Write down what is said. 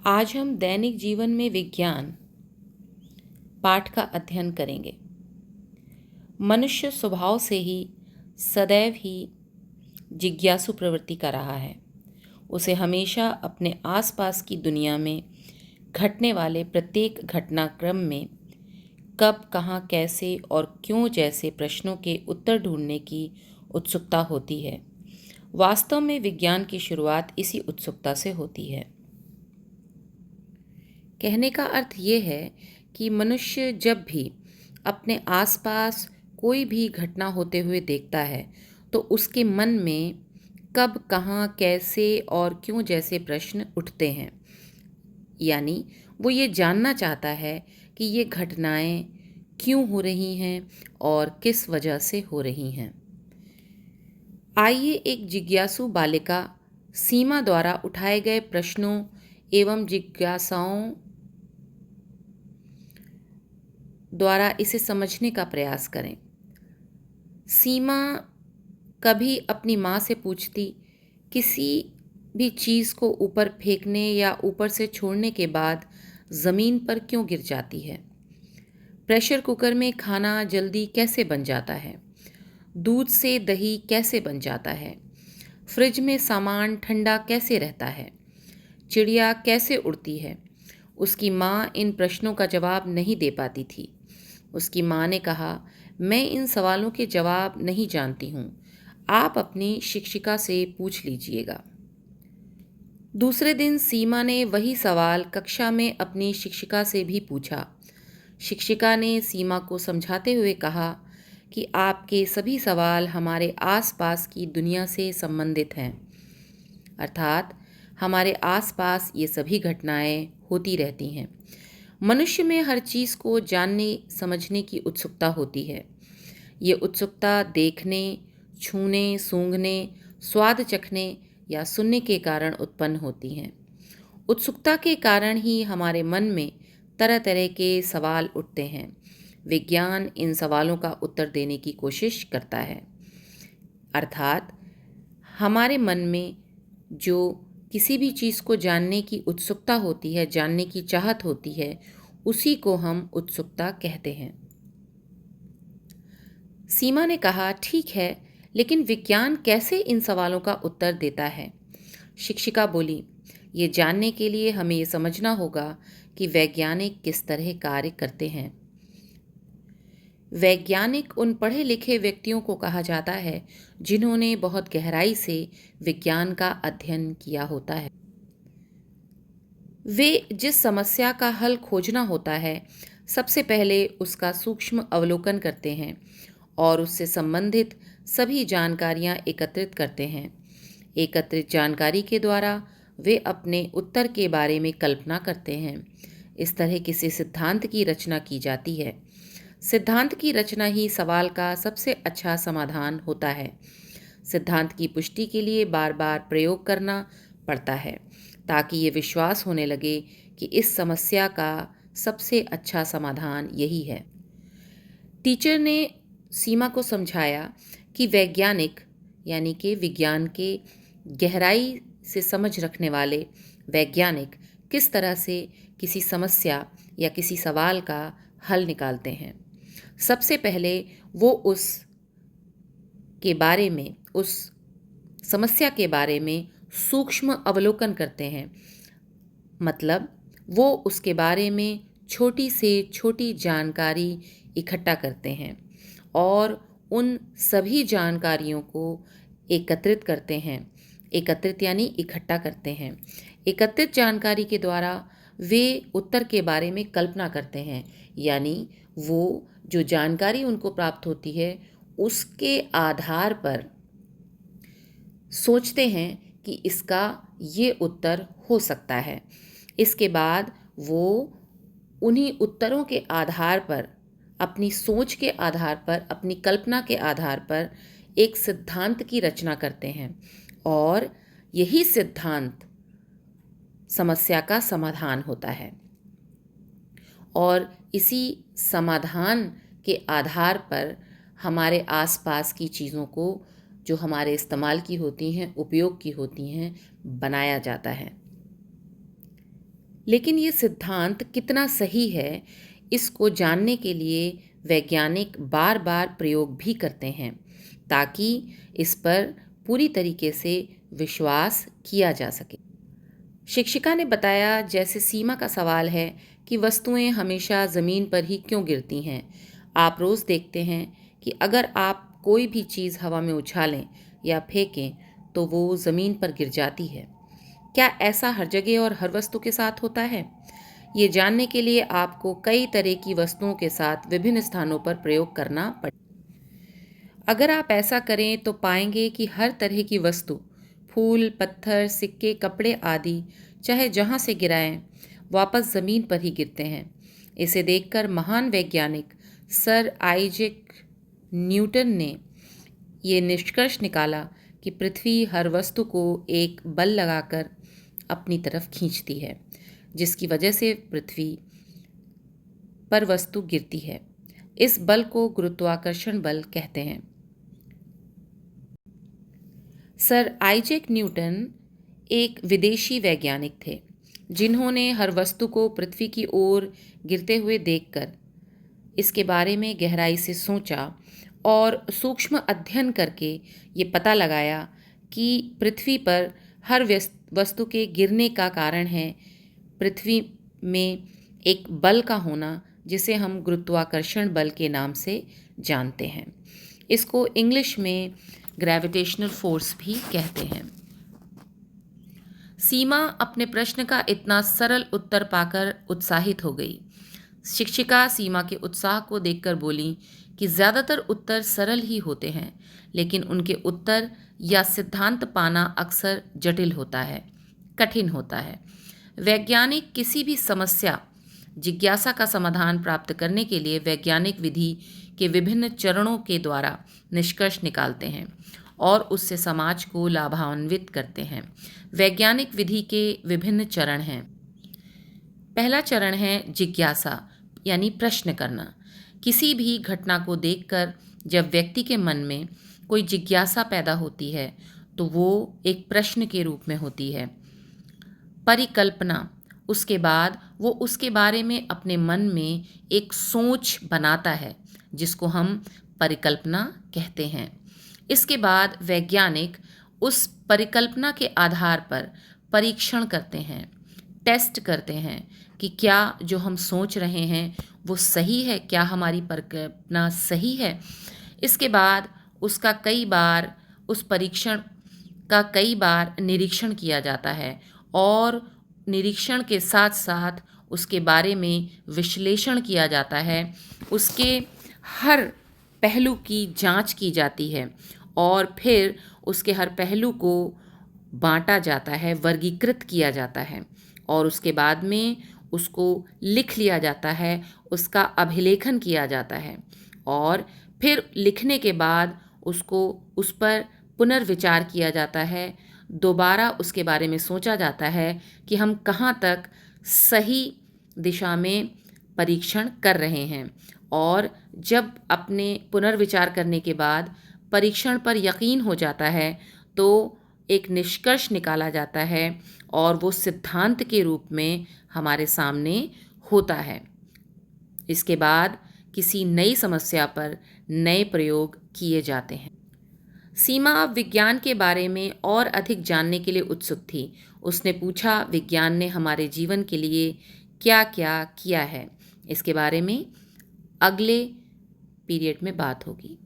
आज हम दैनिक जीवन में विज्ञान पाठ का अध्ययन करेंगे। मनुष्य स्वभाव से ही सदैव ही जिज्ञासु प्रवृत्ति का रहा है। उसे हमेशा अपने आसपास की दुनिया में घटने वाले प्रत्येक घटनाक्रम में कब, कहाँ, कैसे और क्यों जैसे प्रश्नों के उत्तर ढूंढने की उत्सुकता होती है। वास्तव में विज्ञान की शुरुआत इसी उत्सुकता से होती है। कहने का अर्थ ये है कि मनुष्य जब भी अपने आसपास कोई भी घटना होते हुए देखता है तो उसके मन में कब, कहाँ, कैसे और क्यों जैसे प्रश्न उठते हैं। यानी वो ये जानना चाहता है कि ये घटनाएं क्यों हो रही हैं और किस वजह से हो रही हैं। आइए एक जिज्ञासु बालिका सीमा द्वारा उठाए गए प्रश्नों एवं जिज्ञासाओं द्वारा इसे समझने का प्रयास करें। सीमा कभी अपनी माँ से पूछती, किसी भी चीज़ को ऊपर फेंकने या ऊपर से छोड़ने के बाद ज़मीन पर क्यों गिर जाती है? प्रेशर कुकर में खाना जल्दी कैसे बन जाता है? दूध से दही कैसे बन जाता है? फ्रिज में सामान ठंडा कैसे रहता है? चिड़िया कैसे उड़ती है? उसकी माँ इन प्रश्नों का जवाब नहीं दे पाती थी। उसकी माँ ने कहा, मैं इन सवालों के जवाब नहीं जानती हूँ, आप अपनी शिक्षिका से पूछ लीजिएगा। दूसरे दिन सीमा ने वही सवाल कक्षा में अपनी शिक्षिका से भी पूछा। शिक्षिका ने सीमा को समझाते हुए कहा कि आपके सभी सवाल हमारे आसपास की दुनिया से संबंधित हैं, अर्थात हमारे आसपास ये सभी घटनाएं होती रहती हैं। मनुष्य में हर चीज़ को जानने समझने की उत्सुकता होती है। ये उत्सुकता देखने, छूने, सूंघने, स्वाद चखने या सुनने के कारण उत्पन्न होती हैं। उत्सुकता के कारण ही हमारे मन में तरह तरह के सवाल उठते हैं। विज्ञान इन सवालों का उत्तर देने की कोशिश करता है। अर्थात हमारे मन में जो किसी भी चीज़ को जानने की उत्सुकता होती है, जानने की चाहत होती है, उसी को हम उत्सुकता कहते हैं। सीमा ने कहा, ठीक है, लेकिन विज्ञान कैसे इन सवालों का उत्तर देता है? शिक्षिका बोली, ये जानने के लिए हमें ये समझना होगा कि वैज्ञानिक किस तरह कार्य करते हैं। वैज्ञानिक उन पढ़े लिखे व्यक्तियों को कहा जाता है जिन्होंने बहुत गहराई से विज्ञान का अध्ययन किया होता है। वे जिस समस्या का हल खोजना होता है, सबसे पहले उसका सूक्ष्म अवलोकन करते हैं और उससे संबंधित सभी जानकारियां एकत्रित करते हैं। एकत्रित जानकारी के द्वारा वे अपने उत्तर के बारे में कल्पना करते हैं। इस तरह किसी सिद्धांत की रचना की जाती है। सिद्धांत की रचना ही सवाल का सबसे अच्छा समाधान होता है। सिद्धांत की पुष्टि के लिए बार बार प्रयोग करना पड़ता है ताकि ये विश्वास होने लगे कि इस समस्या का सबसे अच्छा समाधान यही है। टीचर ने सीमा को समझाया कि वैज्ञानिक यानी कि विज्ञान के गहराई से समझ रखने वाले वैज्ञानिक किस तरह से किसी समस्या या किसी सवाल का हल निकालते हैं। सबसे पहले वो उस समस्या के बारे में सूक्ष्म अवलोकन करते हैं। मतलब वो उसके बारे में छोटी से छोटी जानकारी इकट्ठा करते हैं और उन सभी जानकारियों को एकत्रित करते हैं। एकत्रित यानी इकट्ठा करते हैं। एकत्रित जानकारी के द्वारा वे उत्तर के बारे में कल्पना करते हैं, यानी वो जो जानकारी उनको प्राप्त होती है उसके आधार पर सोचते हैं कि इसका ये उत्तर हो सकता है। इसके बाद वो उन्हीं उत्तरों के आधार पर, अपनी सोच के आधार पर, अपनी कल्पना के आधार पर एक सिद्धांत की रचना करते हैं और यही सिद्धांत समस्या का समाधान होता है। और इसी समाधान के आधार पर हमारे आसपास की चीज़ों को, जो हमारे इस्तेमाल की होती हैं, उपयोग की होती हैं, बनाया जाता है। लेकिन ये सिद्धांत कितना सही है, इसको जानने के लिए वैज्ञानिक बार बार प्रयोग भी करते हैं ताकि इस पर पूरी तरीके से विश्वास किया जा सके। शिक्षिका ने बताया, जैसे सीमा का सवाल है कि वस्तुएं हमेशा ज़मीन पर ही क्यों गिरती हैं। आप रोज़ देखते हैं कि अगर आप कोई भी चीज़ हवा में उछालें या फेंकें तो वो ज़मीन पर गिर जाती है। क्या ऐसा हर जगह और हर वस्तु के साथ होता है? ये जानने के लिए आपको कई तरह की वस्तुओं के साथ विभिन्न स्थानों पर प्रयोग करना पड़ेगा। अगर आप ऐसा करें तो पाएंगे कि हर तरह की वस्तु, फूल, पत्थर, सिक्के, कपड़े आदि, चाहे जहां से गिराएं, वापस ज़मीन पर ही गिरते हैं। इसे देखकर महान वैज्ञानिक सर आइजैक न्यूटन ने ये निष्कर्ष निकाला कि पृथ्वी हर वस्तु को एक बल लगाकर अपनी तरफ खींचती है, जिसकी वजह से पृथ्वी पर वस्तु गिरती है। इस बल को गुरुत्वाकर्षण बल कहते हैं। सर आइजैक न्यूटन एक विदेशी वैज्ञानिक थे जिन्होंने हर वस्तु को पृथ्वी की ओर गिरते हुए देखकर इसके बारे में गहराई से सोचा और सूक्ष्म अध्ययन करके ये पता लगाया कि पृथ्वी पर हर वस्तु के गिरने का कारण है पृथ्वी में एक बल का होना, जिसे हम गुरुत्वाकर्षण बल के नाम से जानते हैं। इसको इंग्लिश में ग्रेविटेशनल फोर्स भी कहते हैं। सीमा अपने प्रश्न का इतना सरल उत्तर पाकर उत्साहित हो गई। शिक्षिका सीमा के उत्साह को देखकर बोली कि ज़्यादातर उत्तर सरल ही होते हैं, लेकिन उनके उत्तर या सिद्धांत पाना अक्सर जटिल होता है, कठिन होता है। वैज्ञानिक किसी भी समस्या, जिज्ञासा का समाधान प्राप्त करने के लिए वैज्ञानिक विधि के विभिन्न चरणों के द्वारा निष्कर्ष निकालते हैं और उससे समाज को लाभान्वित करते हैं। वैज्ञानिक विधि के विभिन्न चरण हैं। पहला चरण है जिज्ञासा, यानी प्रश्न करना। किसी भी घटना को देखकर जब व्यक्ति के मन में कोई जिज्ञासा पैदा होती है तो वो एक प्रश्न के रूप में होती है। परिकल्पना, उसके बाद वो उसके बारे में अपने मन में एक सोच बनाता है जिसको हम परिकल्पना कहते हैं। इसके बाद वैज्ञानिक उस परिकल्पना के आधार पर परीक्षण करते हैं, टेस्ट करते हैं कि क्या जो हम सोच रहे हैं वो सही है, क्या हमारी परिकल्पना सही है। इसके बाद उस परीक्षण का कई बार निरीक्षण किया जाता है और निरीक्षण के साथ साथ उसके बारे में विश्लेषण किया जाता है। उसके हर पहलू की जांच की जाती है और फिर उसके हर पहलू को बांटा जाता है, वर्गीकृत किया जाता है और उसके बाद में उसको लिख लिया जाता है, उसका अभिलेखन किया जाता है और फिर लिखने के बाद उस पर पुनर्विचार किया जाता है। दोबारा उसके बारे में सोचा जाता है कि हम कहाँ तक सही दिशा में परीक्षण कर रहे हैं और जब अपने पुनर्विचार करने के बाद परीक्षण पर यकीन हो जाता है तो एक निष्कर्ष निकाला जाता है और वो सिद्धांत के रूप में हमारे सामने होता है। इसके बाद किसी नई समस्या पर नए प्रयोग किए जाते हैं। सीमा अब विज्ञान के बारे में और अधिक जानने के लिए उत्सुक थी। उसने पूछा, विज्ञान ने हमारे जीवन के लिए क्या क्या किया है? इसके बारे में अगले पीरियड में बात होगी।